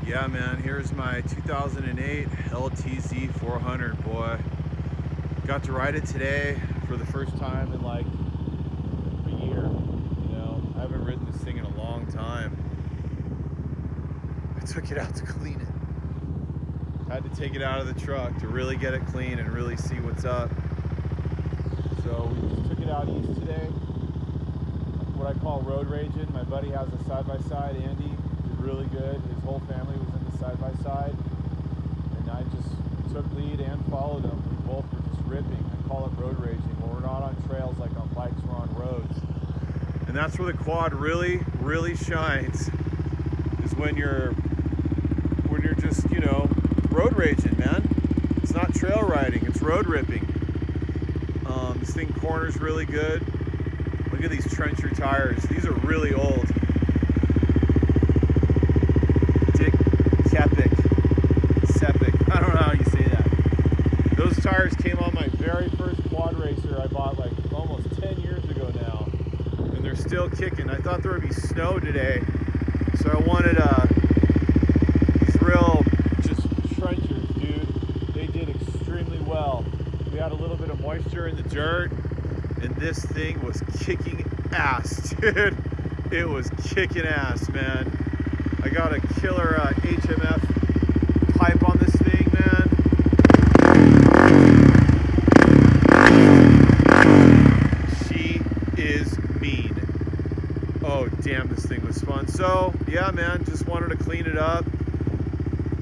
Yeah, man, here's my 2008 LTZ 400, boy. Got to ride it today for the first time in like a year. I haven't ridden this thing in a long time. I took it out to clean it. Had to take it out of the truck to really get it clean and really see what's up. So we just took it out east today. What I call road raging. My buddy has a side-by-side, Andy. Did really good. His whole family was in the side-by-side. And I just took lead and followed him. We both were just ripping. I call it road raging. When we're not on trails like on bikes, we're on roads. And that's where the quad really, really shines. Is when you're just, road raging, man. It's not trail riding, it's road ripping. This thing corners really good. Look at these trencher tires. These are really old. Sepic. I don't know how you say that. Those tires came on my very first quad racer I bought like almost 10 years ago now. And they're still kicking. I thought there would be snow today. So I wanted these real just trenchers, dude. They did extremely well. We had a little bit of moisture in the dirt. And this thing was kicking ass, dude. It was kicking ass, man. I got a killer HMF pipe on this thing, man. She is mean. Oh, damn, this thing was fun. So, yeah, man, just wanted to clean it up.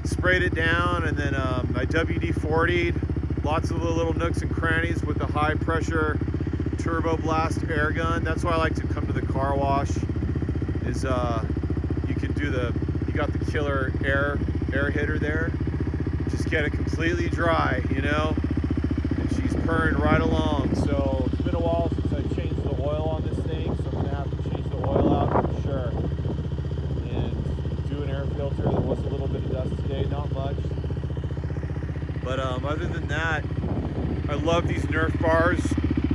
Sprayed it down, and then I WD-40'd lots of the little nooks and crannies with the high pressure turbo blast air gun. That's why I like to come to the car wash. Is you got the killer air hitter there. Just get it completely dry, And she's purring right along. So it's been a while since I changed the oil on this thing, so I'm gonna have to change the oil out for sure. And do an air filter. There was a little bit of dust today, not much. But other than that, I love these Nerf bars.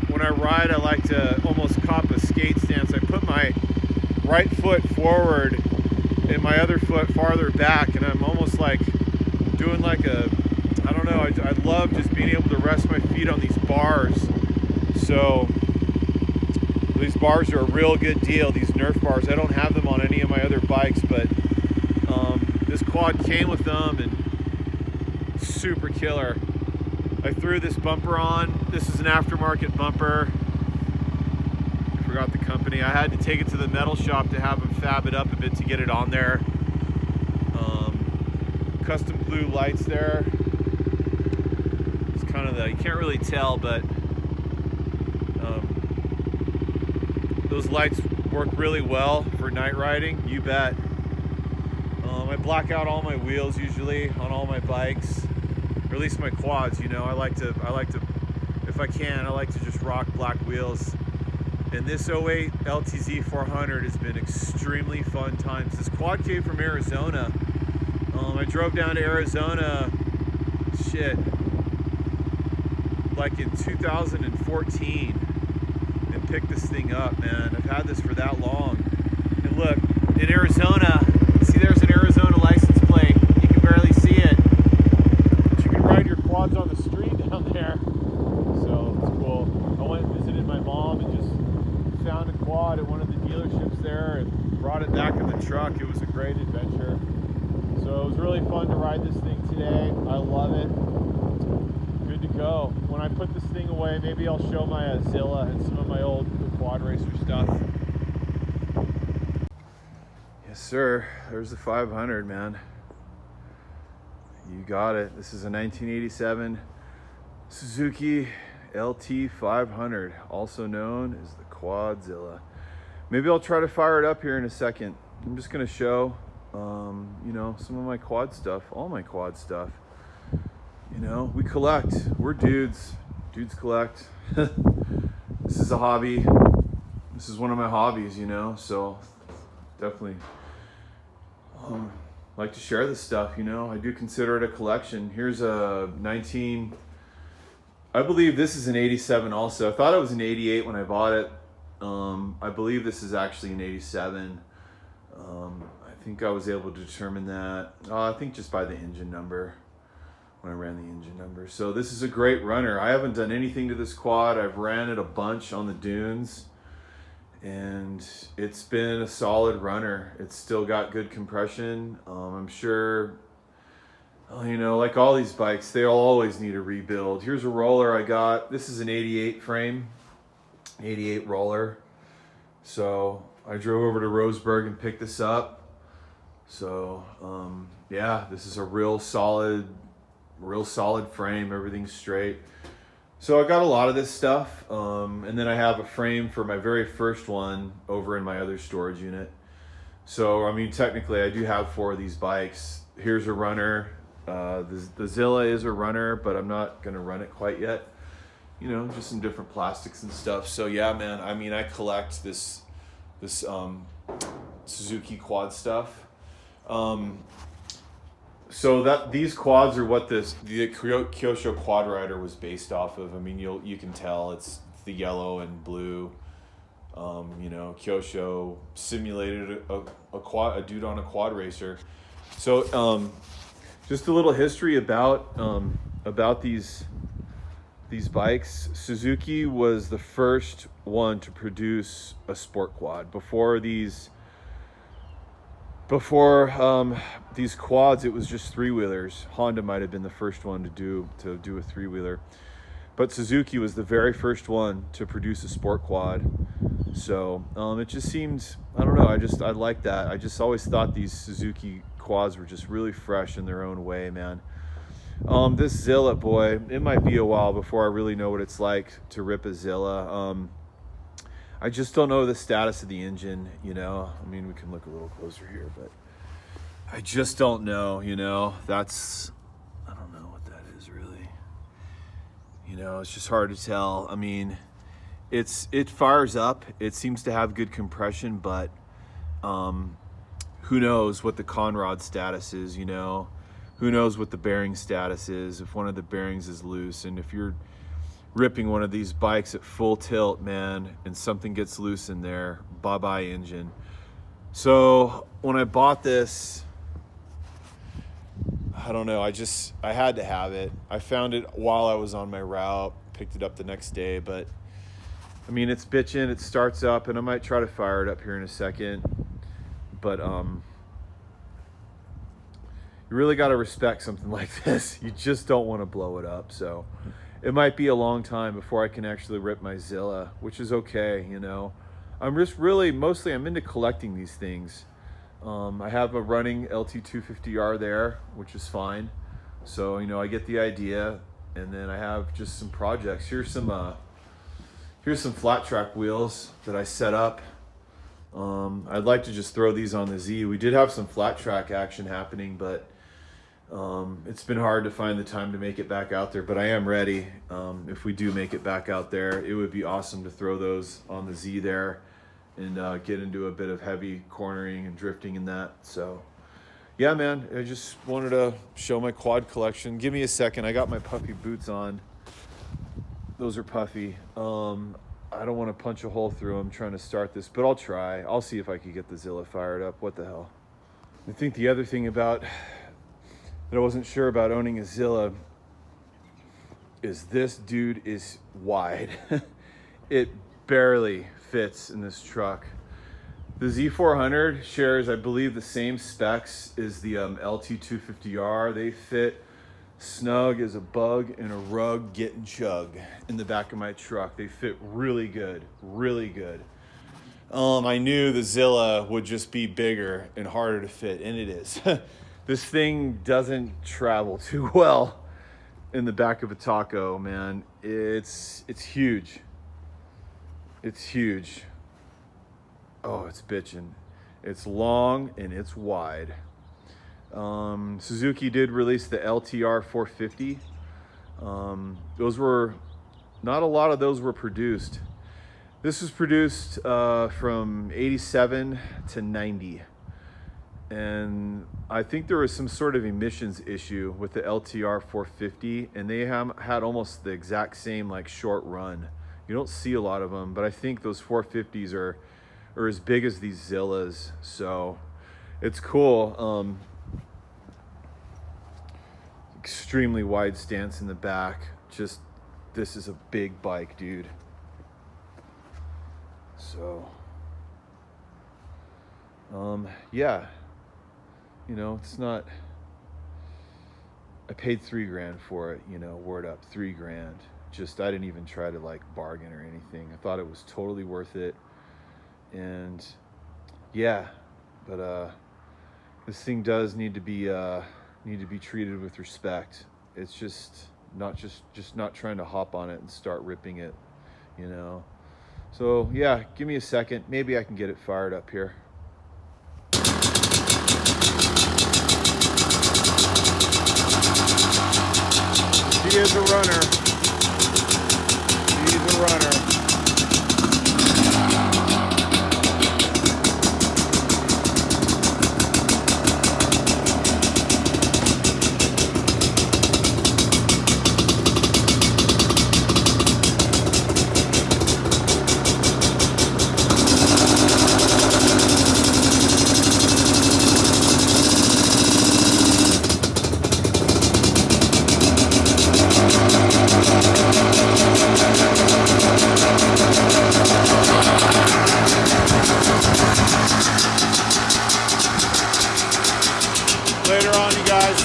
When I ride, I like to almost cop a skate stance. I put my right foot forward and my other foot farther back, and I'm almost like doing like I don't know, I love just being able to rest my feet on these bars. So these bars are a real good deal, these Nerf bars. I don't have them on any of my other bikes, but this quad came with them and super killer. I threw this bumper on. This is an aftermarket bumper. I forgot the company. I had to take it to the metal shop to have them fab it up a bit to get it on there. Custom blue lights there. It's kind of you can't really tell, but those lights work really well for night riding, you bet. I black out all my wheels usually on all my bikes. Or at least my quads, I like to, if I can, I like to just rock black wheels. And this 08 LTZ 400 has been extremely fun times. This quad came from Arizona. I drove down to Arizona, like in 2014 and picked this thing up, man. I've had this for that long. And look, in Arizona, see there's an Arizona license plate. You can barely see it. Ride your quads on the street down there, so it's cool. I went and visited my mom and just found a quad at one of the dealerships there and brought it back in the truck. It was a great adventure. So it was really fun to ride this thing today. I love it. Good to go. When I put this thing away, maybe I'll show my Zilla and some of my old quad racer stuff. Yes, sir. There's the 500, man. You got it. This is a 1987 Suzuki LT 500, also known as the Quadzilla. Maybe I'll try to fire it up here in a second. I'm just going to show, some of my quad stuff, all my quad stuff. We collect. We're dudes. Dudes collect. This is a hobby. This is one of my hobbies, so definitely like to share this stuff, I do consider it a collection. Here's a I believe this is an 87 also. I thought it was an 88 when I bought it. I believe this is actually an 87. I think I was able to determine that, I think just by the engine number, when I ran the engine number. So this is a great runner. I haven't done anything to this quad. I've ran it a bunch on the dunes, and it's been a solid runner. It's still got good compression. I'm sure, you know, like all these bikes, they'll always need a rebuild. Here's a roller I got. This is an 88 frame, 88 roller. So I drove over to Roseburg and picked this up. So yeah, this is a real solid frame. Everything's straight. So I got a lot of this stuff, and then I have a frame for my very first one over in my other storage unit. So I mean, technically I do have 4 of these bikes. Here's a runner. The Zilla is a runner, but I'm not gonna run it quite yet. You know, just some different plastics and stuff. So yeah, man, I mean, I collect this Suzuki quad stuff. So that these quads are what the Kyosho Quad Rider was based off of. I mean, you can tell it's the yellow and blue. You know, Kyosho simulated a dude on a quad racer. So just a little history about these bikes. Suzuki was the first one to produce a sport quad. Before these quads, it was just 3-wheelers. Honda might have been the first one to do a 3-wheeler, but Suzuki was the very first one to produce a sport quad. So it just seems, I don't know, I like that. I just always thought these Suzuki quads were just really fresh in their own way, man. This Zilla, boy, it might be a while before I really know what it's like to rip a Zilla. I just don't know the status of the engine, you know. I mean, we can look a little closer here, but I just don't know, you know. I don't know what that is really. You know, it's just hard to tell. I mean, it fires up. It seems to have good compression, but who knows what the conrod status is, you know. Who knows what the bearing status is, if one of the bearings is loose. And if you're ripping one of these bikes at full tilt, man, and something gets loose in there, bye-bye engine. So when I bought this, I don't know, I had to have it. I found it while I was on my route, picked it up the next day, but I mean, it's bitching, it starts up, and I might try to fire it up here in a second, but you really got to respect something like this. You just don't want to blow it up. So it might be a long time before I can actually rip my Zilla, which is okay, you know. I'm just really, mostly I'm into collecting these things. I have a running LT250R there, which is fine. So, you know, I get the idea, and then I have just some projects. Here's some flat track wheels that I set up. I'd like to just throw these on the Z. We did have some flat track action happening, but it's been hard to find the time to make it back out there, but I am ready. If we do make it back out there, it would be awesome to throw those on the Z there and get into a bit of heavy cornering and drifting in that. So yeah, man, I just wanted to show my quad collection. Give me a second. I got my puffy boots on. Those are puffy. I don't want to punch a hole through them trying to start this, but I'll try. I'll see if I can get the Zilla fired up. What the hell? I think the other thing about that I wasn't sure about owning a Zilla is this dude is wide. It barely fits in this truck. The Z400 shares, I believe, the same specs as the LT250R. They fit snug as a bug in a rug getting chug in the back of my truck. They fit really good, really good. I knew the Zilla would just be bigger and harder to fit, and it is. This thing doesn't travel too well in the back of a taco, man. It's huge. It's huge. Oh, it's bitching. It's long and it's wide. Suzuki did release the LTR 450. Those were, not a lot of those were produced. This was produced from 87 to 90. And I think there was some sort of emissions issue with the LTR 450, and they had almost the exact same like short run. You don't see a lot of them, but I think those 450s are as big as these Zillas. So It's cool. Extremely wide stance in the back. Just, this is a big bike, dude. So, yeah, you know, it's not, I paid $3,000 for it, you know, word up, $3,000. Just, I didn't even try to like bargain or anything. I thought it was totally worth it. And yeah, but this thing does need to be treated with respect. It's just not trying to hop on it and start ripping it, you know. So yeah, give me a second. Maybe I can get it fired up here. She is a runner. She's a runner. Later on, you guys.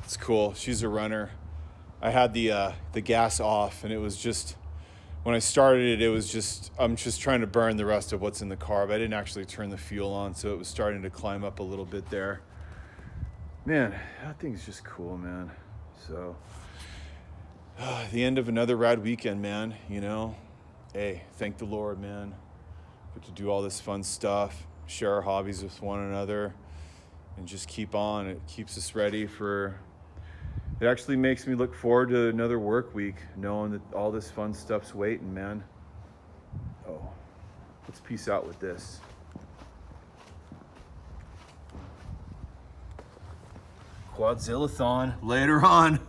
It's cool. She's a runner. I had the gas off, and it was just, when I started it, it was just, I'm just trying to burn the rest of what's in the carb. I didn't actually turn the fuel on, so it was starting to climb up a little bit there. Man, that thing's just cool, man. So, the end of another rad weekend, man, you know. Hey, thank the Lord, man. Get to do all this fun stuff, share our hobbies with one another, and just keep on. It keeps us ready for, it actually makes me look forward to another work week, knowing that all this fun stuff's waiting, man. Oh, let's peace out with this. Quadzilla-thon later on.